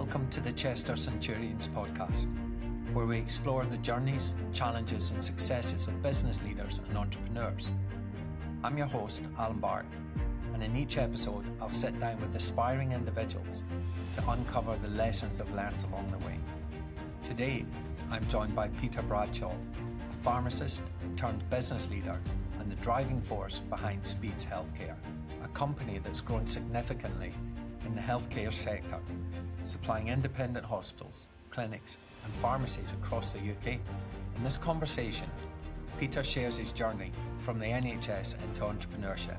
Welcome to the Chester Centurions Podcast, where we explore the journeys, challenges and successes of business leaders and entrepreneurs. I'm your host, Alan Barton, and in each episode I'll sit down with aspiring individuals to uncover the lessons they've learnt along the way. Today, I'm joined by Peter Bradshawe, a pharmacist turned business leader and the driving force behind Speeds Healthcare, a company that's grown significantly in the healthcare sector, supplying independent hospitals, clinics and pharmacies across the UK. In this conversation, Peter shares his journey from the NHS into entrepreneurship,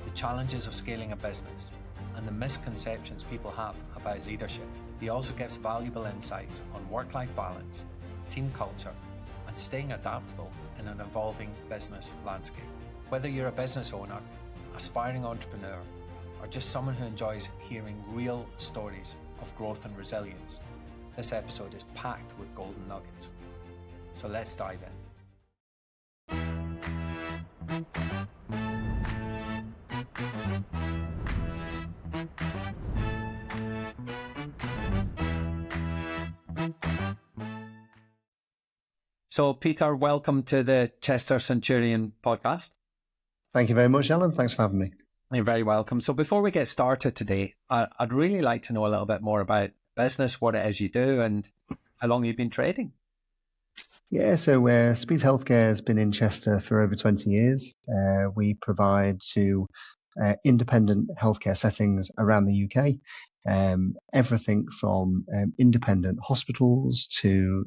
the challenges of scaling a business, and the misconceptions people have about leadership. He also gives valuable insights on work-life balance, team culture, and staying adaptable in an evolving business landscape. Whether you're a business owner, aspiring entrepreneur, or just someone who enjoys hearing real stories of growth and resilience, this episode is packed with golden nuggets. So let's dive in. So Peter, welcome to the Chester Centurion Podcast. Thank you very much, Alan. Thanks for having me. You're very welcome. So before we get started today, I'd really like to know a little bit more about business, what it is you do, and how long you've been trading. Yeah, so Speeds Healthcare has been in Chester for over 20 years. We provide to independent healthcare settings around the UK, everything from independent hospitals to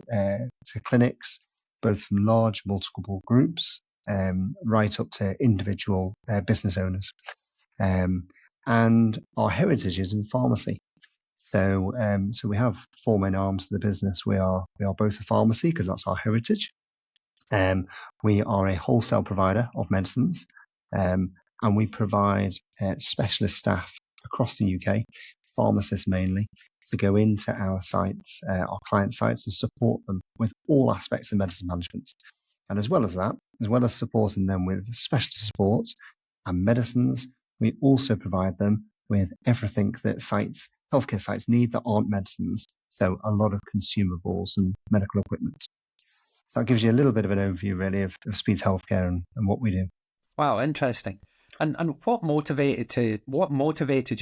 clinics, both from large multiple groups, right up to individual business owners. And our heritage is in pharmacy. So we have four main arms to the business. We are both a pharmacy because that's our heritage. We are a wholesale provider of medicines, and we provide specialist staff across the UK, pharmacists mainly, to go into our sites, our client sites, and support them with all aspects of medicine management. And as well as that, as well as supporting them with specialist support and medicines, we also provide them with everything that healthcare sites need that aren't medicines. So a lot of consumables and medical equipment. So that gives you a little bit of an overview really of Speeds Healthcare and what we do. Wow, interesting. And what motivated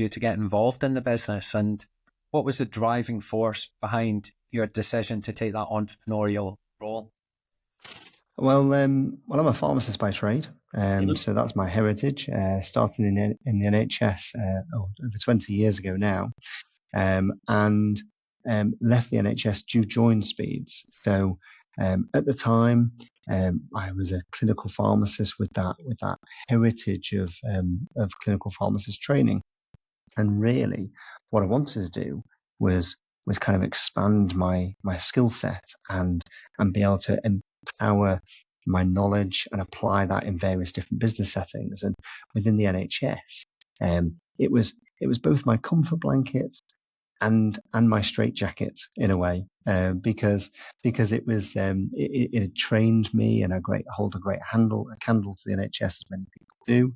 you to get involved in the business, and what was the driving force behind your decision to take that entrepreneurial role? Well, I'm a pharmacist by trade, so that's my heritage. Started in the NHS over 20 years ago now, and left the NHS to join Speeds. So at the time, I was a clinical pharmacist with that heritage of clinical pharmacist training, and really, what I wanted to do was kind of expand my skill set and be able to empower my knowledge and apply that in various different business settings. And within the NHS, it was both my comfort blanket and my straitjacket in a way, because it was it had trained me, and hold a candle to the NHS, as many people do.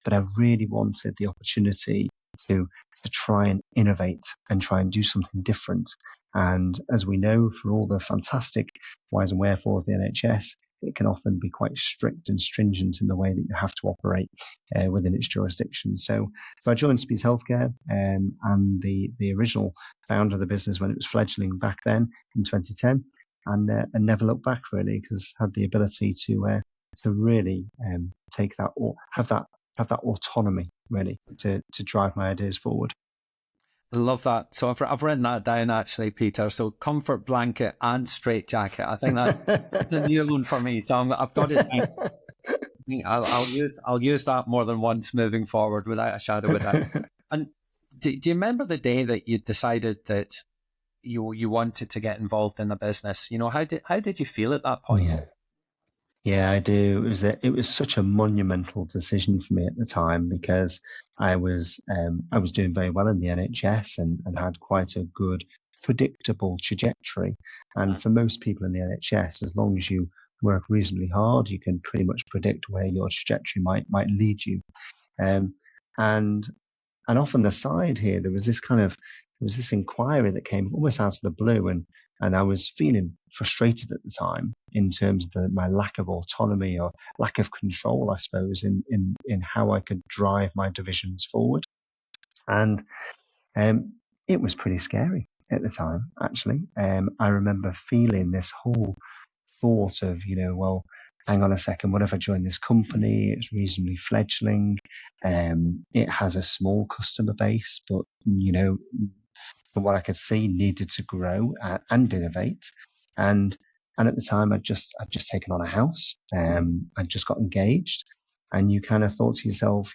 But I really wanted the opportunity to try and innovate and try and do something different. And as we know, for all the fantastic whys and wherefores of the NHS, it can often be quite strict and stringent in the way that you have to operate within its jurisdiction. So I joined Speeds Healthcare, and the original founder of the business when it was fledgling back then in 2010, and never looked back really, because had the ability to really take that, or have that autonomy really to drive my ideas forward. I love that. So I've written that down actually, Peter. So comfort blanket and straitjacket. I think that's a new one for me. So I've got it down. I'll use that more than once moving forward, without a shadow of a doubt. And do you remember the day that you decided that you wanted to get involved in the business? You know, how did you feel at that point? Yeah, I do. It was such a monumental decision for me at the time, because I was doing very well in the NHS and had quite a good, predictable trajectory. And for most people in the NHS, as long as you work reasonably hard, you can pretty much predict where your trajectory might lead you. And and off on the side here, there was this inquiry that came almost out of the blue, and I was feeling frustrated at the time in terms of my lack of autonomy or lack of control, I suppose, in how I could drive my divisions forward. And it was pretty scary at the time, actually. I remember feeling this whole thought of, well, hang on a second, what if I join this company? It's reasonably fledgling. It has a small customer base, but, from what I could see, needed to grow and innovate. And at the time, I'd just taken on a house. I'd just got engaged, and you kind of thought to yourself,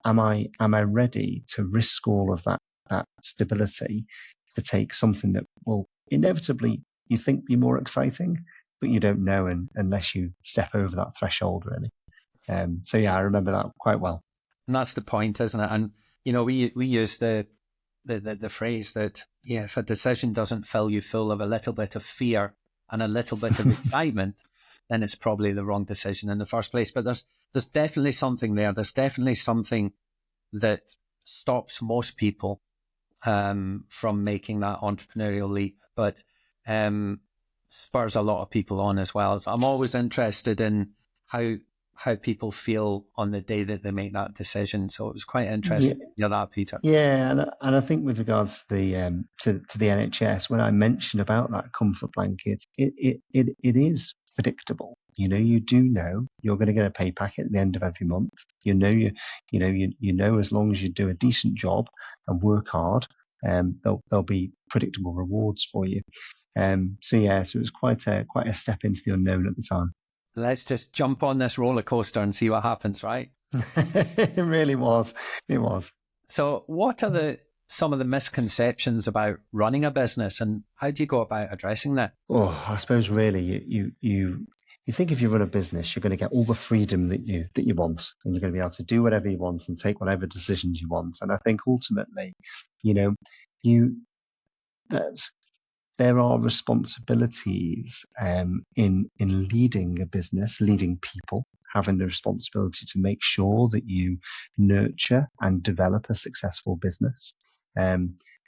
am I ready to risk all of that stability to take something that will inevitably you think be more exciting, but you don't know unless you step over that threshold, really. So yeah, I remember that quite well. And that's the point, isn't it? And we use the phrase that if a decision doesn't fill you full of a little bit of fear and a little bit of excitement, then it's probably the wrong decision in the first place. But there's definitely something there. There's definitely something that stops most people from making that entrepreneurial leap, but spurs a lot of people on as well. So I'm always interested in how people feel on the day that they make that decision. So it was quite interesting to hear that, Peter. Yeah, and I think with regards to the the NHS, when I mentioned about that comfort blanket, it is predictable. You do know you're going to get a pay packet at the end of every month. You know as long as you do a decent job and work hard, there'll be predictable rewards for you. So it was quite a step into the unknown at the time. Let's just jump on this roller coaster and see what happens, right? It really was. It was. So what are some of the misconceptions about running a business, and how do you go about addressing that? Oh, I suppose really you think if you run a business, you're going to get all the freedom that you want, and you're going to be able to do whatever you want and take whatever decisions you want. And I think ultimately, there are responsibilities in leading a business, leading people, having the responsibility to make sure that you nurture and develop a successful business,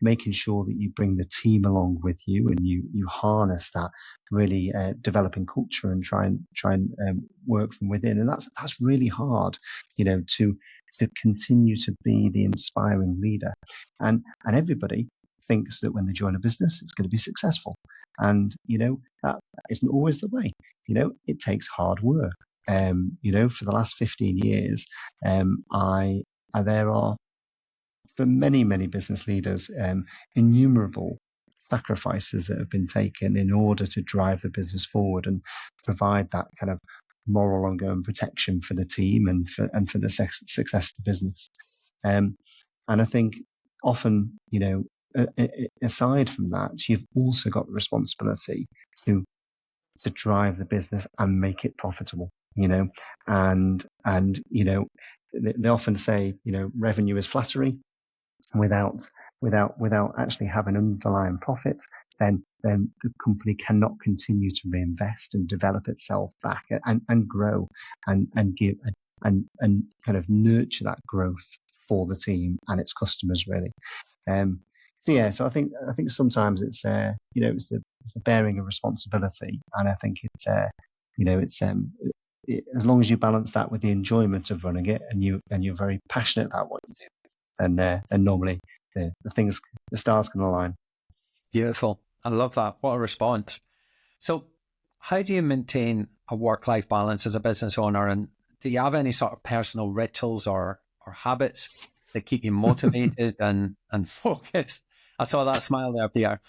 making sure that you bring the team along with you and you harness that really developing culture and try and work from within. And that's really hard, to continue to be the inspiring leader. And everybody thinks that when they join a business, it's going to be successful. And, that isn't always the way. It takes hard work. For the last 15 years, there are, for many, many business leaders, innumerable sacrifices that have been taken in order to drive the business forward and provide that kind of moral ongoing protection for the team and for the success of the business. And I think often, aside from that, you've also got the responsibility to drive the business and make it profitable, and they often say, revenue is flattery. Without actually having underlying profit, then the company cannot continue to reinvest and develop itself back and grow and give and kind of nurture that growth for the team and its customers, really. So I think sometimes it's it's the bearing of responsibility, and I think it's as long as you balance that with the enjoyment of running it, and you're very passionate about what you do, then normally the stars can align. Beautiful. I love that. What a response. So how do you maintain a work-life balance as a business owner, and do you have any sort of personal rituals or habits that keep you motivated and focused? I saw that smile there, Pierre.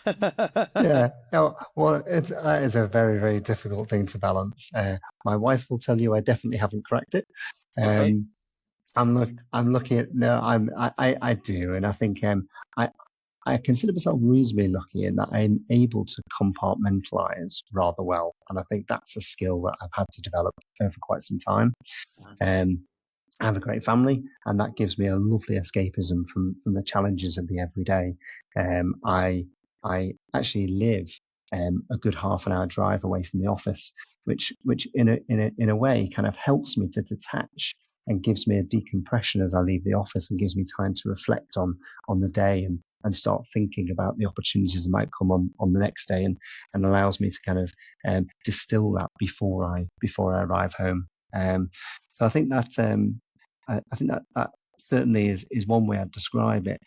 Yeah. Well, it's a very, very difficult thing to balance. My wife will tell you I definitely haven't cracked it. Okay. I'm looking at I do, and I think I consider myself reasonably lucky in that I'm able to compartmentalize rather well, and I think that's a skill that I've had to develop for quite some time. I have a great family, and that gives me a lovely escapism from the challenges of the everyday. I actually live a good half an hour drive away from the office, which in a way kind of helps me to detach and gives me a decompression as I leave the office, and gives me time to reflect on the day and start thinking about the opportunities that might come on the next day, and allows me to kind of distill that before I arrive home. So I think that I think that certainly is one way I'd describe it.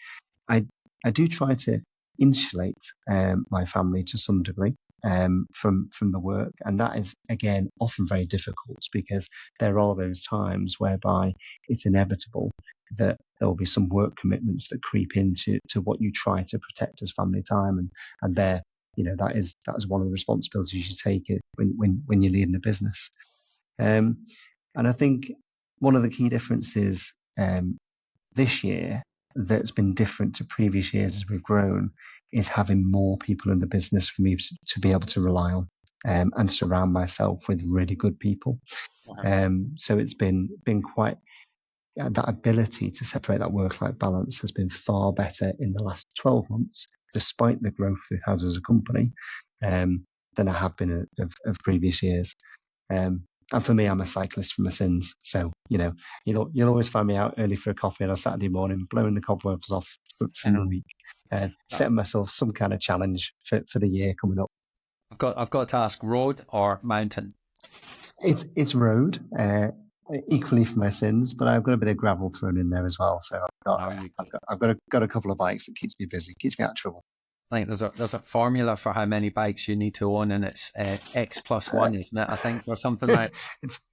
I do try to insulate my family to some degree from the work, and that is again often very difficult, because there are those times whereby it's inevitable that there will be some work commitments that creep into what you try to protect as family time, and there, that is one of the responsibilities you take it when you're leading a business. And I think one of the key differences this year that's been different to previous years as we've grown is having more people in the business for me to be able to rely on and surround myself with really good people. So it's been quite, that ability to separate that work-life balance has been far better in the last 12 months, despite the growth we've had as a company, than I have been of previous years. And for me, I'm a cyclist for my sins. So, you'll always find me out early for a coffee on a Saturday morning, blowing the cobwebs off from the week, setting myself some kind of challenge for the year coming up. I've got to ask, road or mountain? It's road, equally for my sins, but I've got a bit of gravel thrown in there as well. So I've got a couple of bikes that keeps me busy, keeps me out of trouble. I think there's a formula for how many bikes you need to own, and it's X plus one, isn't it? I think, or something like.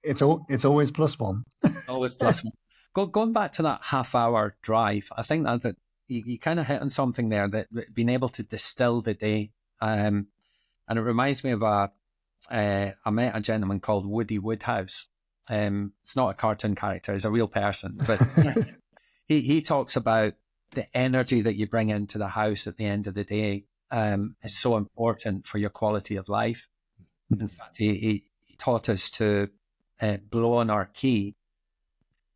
It's always plus one. Always plus one. Going back to that half-hour drive, I think that you kind of hit on something there, that being able to distill the day, and it reminds me of I met a gentleman called Woody Woodhouse. It's not a cartoon character; he's a real person, but he talks about the energy that you bring into the house at the end of the day is so important for your quality of life. In fact, he taught us to blow on our key,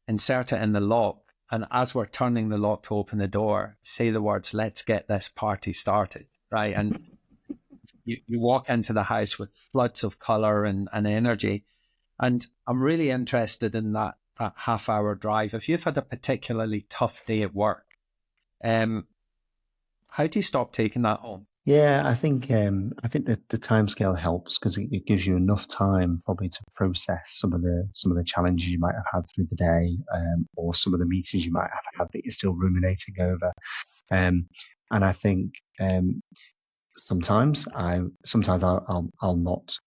insert it in the lock, and as we're turning the lock to open the door, say the words, "Let's get this party started," right? And you walk into the house with floods of colour and energy. And I'm really interested in that half-hour drive. If you've had a particularly tough day at work, how do you stop taking that home? Yeah, I think that the timescale helps, because it gives you enough time probably to process some of the challenges you might have had through the day, or some of the meetings you might have had that you're still ruminating over. And I think sometimes I'll not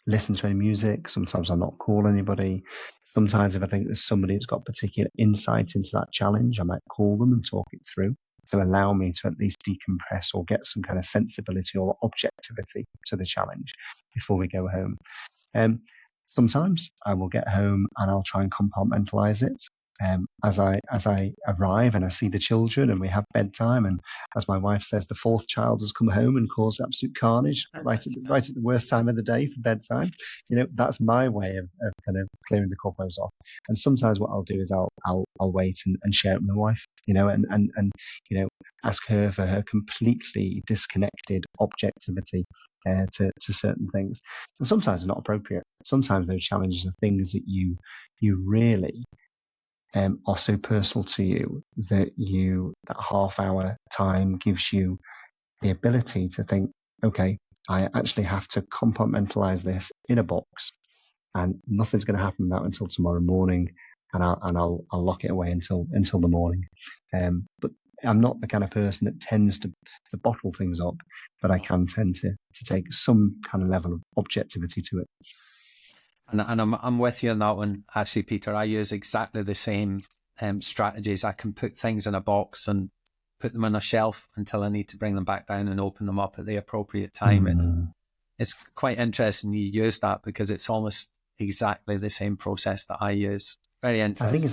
listen to any music. Sometimes I'll not call anybody. Sometimes if I think there's somebody who's got particular insight into that challenge, I might call them and talk it through, to allow me to at least decompress or get some kind of sensibility or objectivity to the challenge before we go home. Sometimes I will get home and I'll try and compartmentalize it. As I arrive and I see the children and we have bedtime, and as my wife says, the fourth child has come home and caused absolute carnage right at the worst time of the day for bedtime. That's my way of kind of clearing the cobwebs off. And sometimes what I'll do is I'll wait and share it with my wife, and ask her for her completely disconnected objectivity to certain things. And sometimes it's not appropriate. Sometimes those challenges are things that you really are so personal to you that that half-hour time gives you the ability to think, okay, I actually have to compartmentalize this in a box, and nothing's going to happen with that until tomorrow morning, and I'll lock it away until the morning. But I'm not the kind of person that tends to bottle things up, but I can tend to take some kind of level of objectivity to it. And I'm with you on that one, actually, Peter. I use exactly the same strategies. I can put things in a box and put them on a shelf until I need to bring them back down and open them up at the appropriate time. Mm-hmm. It's quite interesting you use that, because it's almost exactly the same process that I use. Very interesting. I think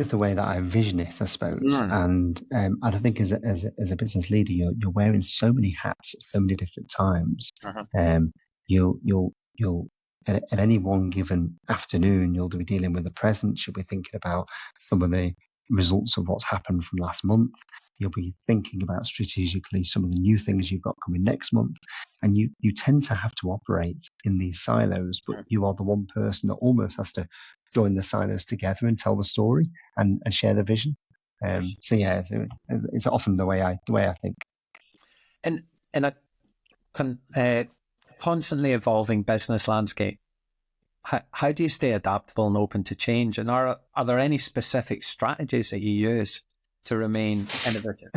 it's the way that I envision it, I suppose. Mm. And I think as a business leader, you're wearing so many hats at so many different times. Uh-huh. You'll at any one given afternoon, you'll be dealing with the present. You'll be thinking about some of the results of what's happened from last month. You'll be thinking about strategically some of the new things you've got coming next month. And you tend to have to operate in these silos, but you are the one person that almost has to join the silos together and tell the story and share the vision. So yeah, it's often the way I think. In a constantly evolving business landscape, how do you stay adaptable and open to change? And are there any specific strategies that you use to remain innovative?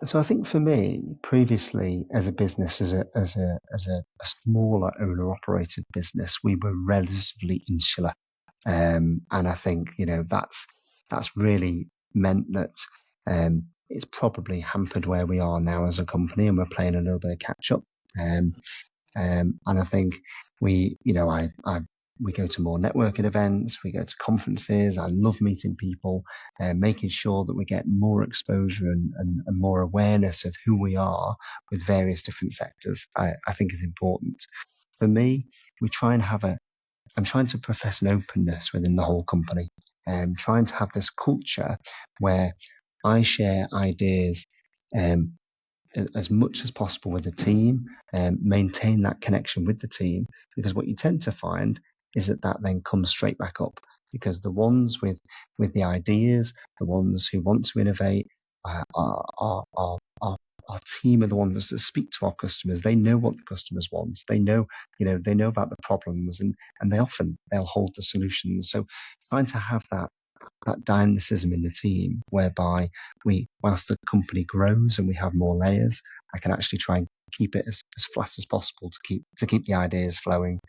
So I think for me, previously as a business, as a smaller owner operated business, we were relatively insular, and I think that's really meant that it's probably hampered where we are now as a company, and we're playing a little bit of catch up. And I think we go to more networking events, we go to conferences. I love meeting people and making sure that we get more exposure and more awareness of who we are with various different sectors. I think is important. For me, I'm trying to profess an openness within the whole company and trying to have this culture where I share ideas as much as possible with the team and maintain that connection with the team, because what you tend to find is that then comes straight back up, because the ones with the ideas, the ones who want to innovate, our team are the ones that speak to our customers. They know what the customers want. They know about the problems, and they'll hold the solutions. So trying to have that dynamicism in the team, whereby whilst the company grows and we have more layers, I can actually try and keep it as flat as possible to keep the ideas flowing.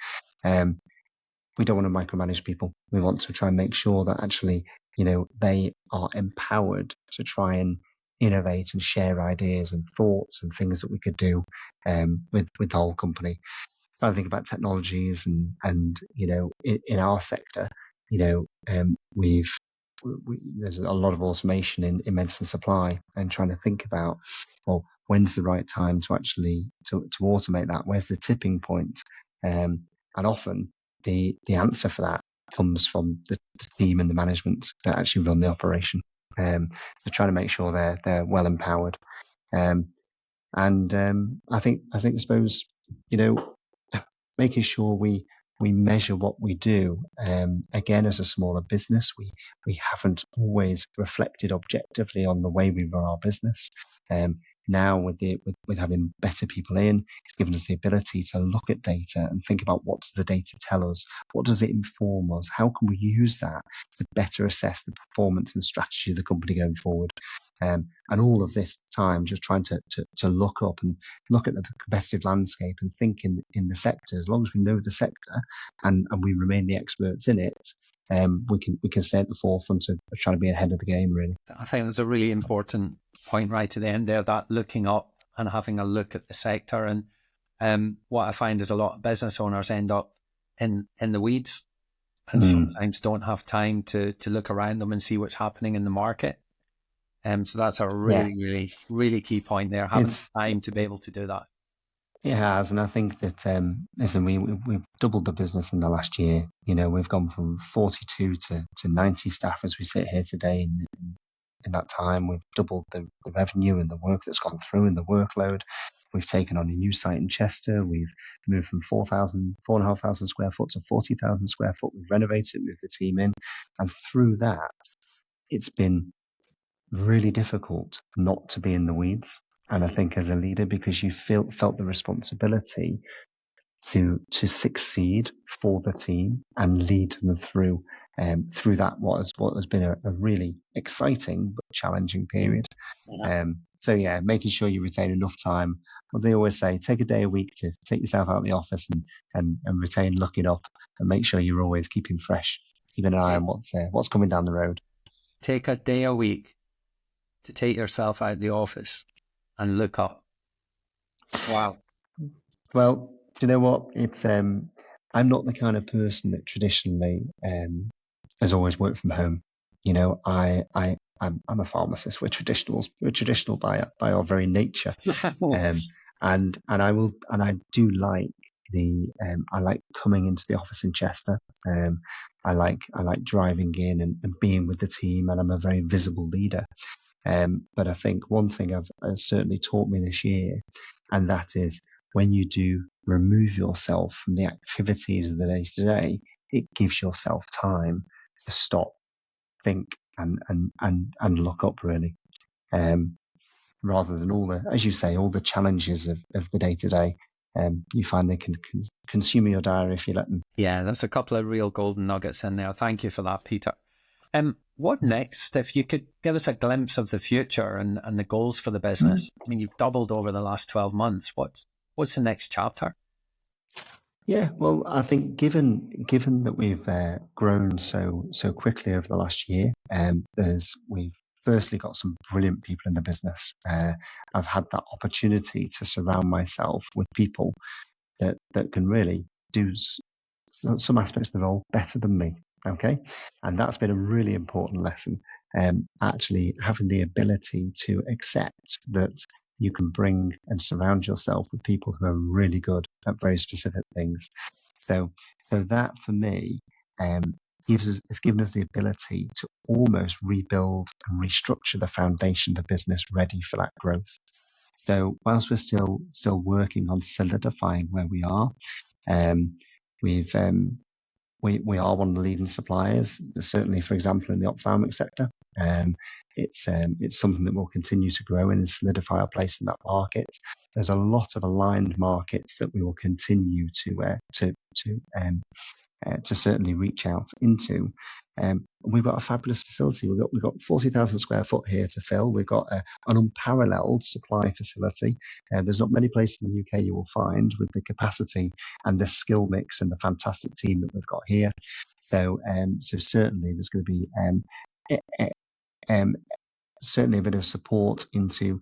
We don't want to micromanage people. We want to try and make sure that actually, they are empowered to try and innovate and share ideas and thoughts and things that we could do with the whole company. So I think about technologies and in our sector, there's a lot of automation in medicine supply, and trying to think about, well, when's the right time to actually to automate that? Where's the tipping point? And often the answer for that comes from the team and the management that actually run the operation. So trying to make sure they're well empowered. I suppose, making sure we measure what we do. Again, as a smaller business, we haven't always reflected objectively on the way we run our business. Now with having better people in, it's given us the ability to look at data and think about, what does the data tell us? What does it inform us? How can we use that to better assess the performance and strategy of the company going forward? And all of this time just trying to look up and look at the competitive landscape and think in the sector. As long as we know the sector and we remain the experts in it, we can stay at the forefront of trying to be ahead of the game, really. I think there's a really important point right at the end there, that looking up and having a look at the sector. And what I find is a lot of business owners end up in the weeds and sometimes don't have time to look around them and see what's happening in the market. So that's a really, really key point there, having time to be able to do that. It has, and I think that listen, we've doubled the business in the last year. We've gone from 42 to 90 staff as we sit here today. In that time, we've doubled the revenue and the work that's gone through and the workload. We've taken on a new site in Chester. We've moved from 4,500 square foot to 40,000 square foot. We've renovated, moved the team in, and through that, it's been really difficult not to be in the weeds. And I think as a leader, because you felt the responsibility to succeed for the team and lead them through that what has been a really exciting but challenging period. So making sure you retain enough time. Well, they always say, take a day a week to take yourself out of the office and retain looking up, and make sure you're always keeping fresh, keeping an eye on what's coming down the road. Take a day a week to take yourself out of the office and look up. Wow. Well, do you know what? It's I'm not the kind of person that traditionally has always worked from home. I'm a pharmacist. We're traditional by our very nature. And I do like I like coming into the office in Chester. I like driving in and being with the team, and I'm a very visible leader. But I think one thing has certainly taught me this year, and that is when you do remove yourself from the activities of the day to day, it gives yourself time to stop, think, and look up really. Rather than all the, as you say, all the challenges of the day to day, you find they can consume your diary if you let them. Yeah, there's a couple of real golden nuggets in there. Thank you for that, Peter. What next? If you could give us a glimpse of the future and the goals for the business. I mean, you've doubled over the last 12 months. What's the next chapter? Yeah, well, I think given that we've grown so quickly over the last year, we've firstly got some brilliant people in the business. I've had that opportunity to surround myself with people that can really do some aspects of the role better than me. Okay, and that's been a really important lesson. Actually having the ability to accept that you can bring and surround yourself with people who are really good at very specific things. So that for me has given us the ability to almost rebuild and restructure the foundation of the business ready for that growth. So whilst we're still working on solidifying where we are, we are one of the leading suppliers, certainly, for example, in the ophthalmic sector. It's something that will continue to grow in and solidify our place in that market. There's a lot of aligned markets that we will continue to certainly reach out into. We've got a fabulous facility. We've got 40,000 square foot here to fill. We've got an unparalleled supply facility. There's not many places in the UK you will find with the capacity and the skill mix and the fantastic team that we've got here. So certainly there's going to be certainly a bit of support into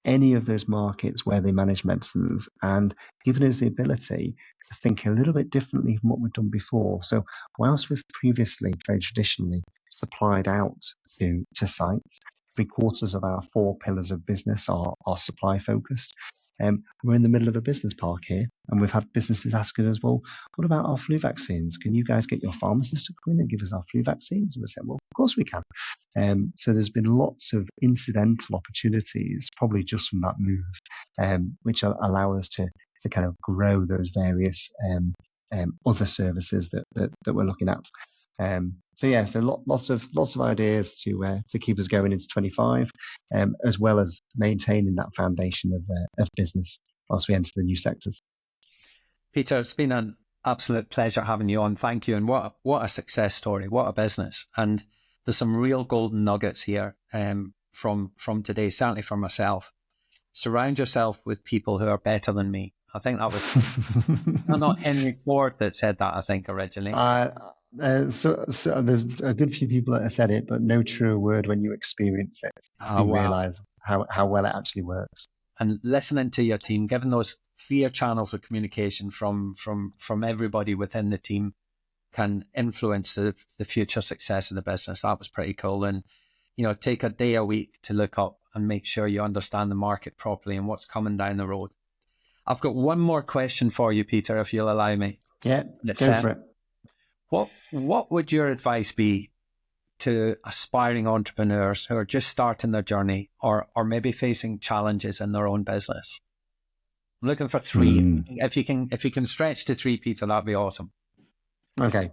any of those markets where they manage medicines, and given us the ability to think a little bit differently from what we've done before. So whilst we've previously very traditionally supplied out to sites, 3/4 of our 4 pillars of business are supply focused. We're in the middle of a business park here, and we've had businesses asking us, well, what about our flu vaccines? Can you guys get your pharmacists to come in and give us our flu vaccines? And we said, well, of course we can. So there's been lots of incidental opportunities, probably just from that move, which allow us to kind of grow those various other services that we're looking at. So lots of ideas to keep us going into 25, as well as maintaining that foundation of business whilst we enter the new sectors. Peter, it's been an absolute pleasure having you on. Thank you. And what a success story. What a business. And there's some real golden nuggets here from today, certainly for myself. Surround yourself with people who are better than me. I think that was not Henry Ford that said that, I think, originally. So there's a good few people that have said it, but no truer word when you experience it to realise how well it actually works. And listening to your team, given those clear channels of communication from everybody within the team can influence the future success of the business. That was pretty cool. And, take a day a week to look up and make sure you understand the market properly and what's coming down the road. I've got one more question for you, Peter, if you'll allow me. Yeah, go for it. What would your advice be to aspiring entrepreneurs who are just starting their journey or maybe facing challenges in their own business? I'm looking for 3. If you can stretch to 3, Peter, that'd be awesome. Okay.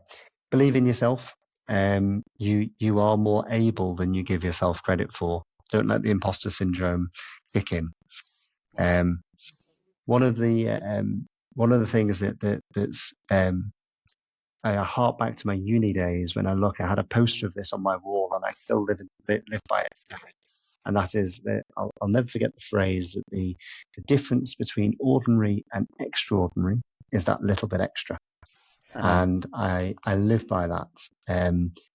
Believe in yourself. You are more able than you give yourself credit for. Don't let the imposter syndrome kick in. One of the things that's I hark back to my uni days when I had a poster of this on my wall, and I still live by it today. And that is that I'll never forget the phrase that the difference between ordinary and extraordinary is that little bit extra. And I live by that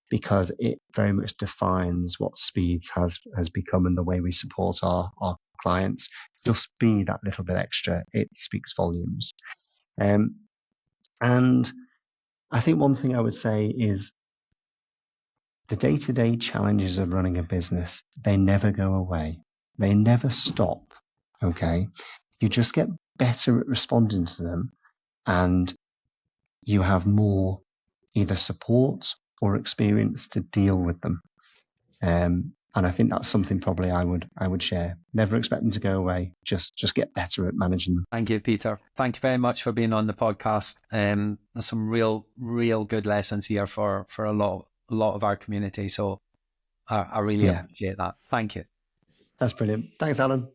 because it very much defines what Speeds has become and the way we support our clients. Just be that little bit extra. It speaks volumes. And I think one thing I would say is the day-to-day challenges of running a business, they never go away. They never stop, okay? You just get better at responding to them, and you have more either support or experience to deal with them. And I think that's something probably I would share. Never expect them to go away. Just get better at managing them. Thank you, Peter. Thank you very much for being on the podcast. There's some real good lessons here for a lot of our community. So I really appreciate that. Thank you. That's brilliant. Thanks, Alan.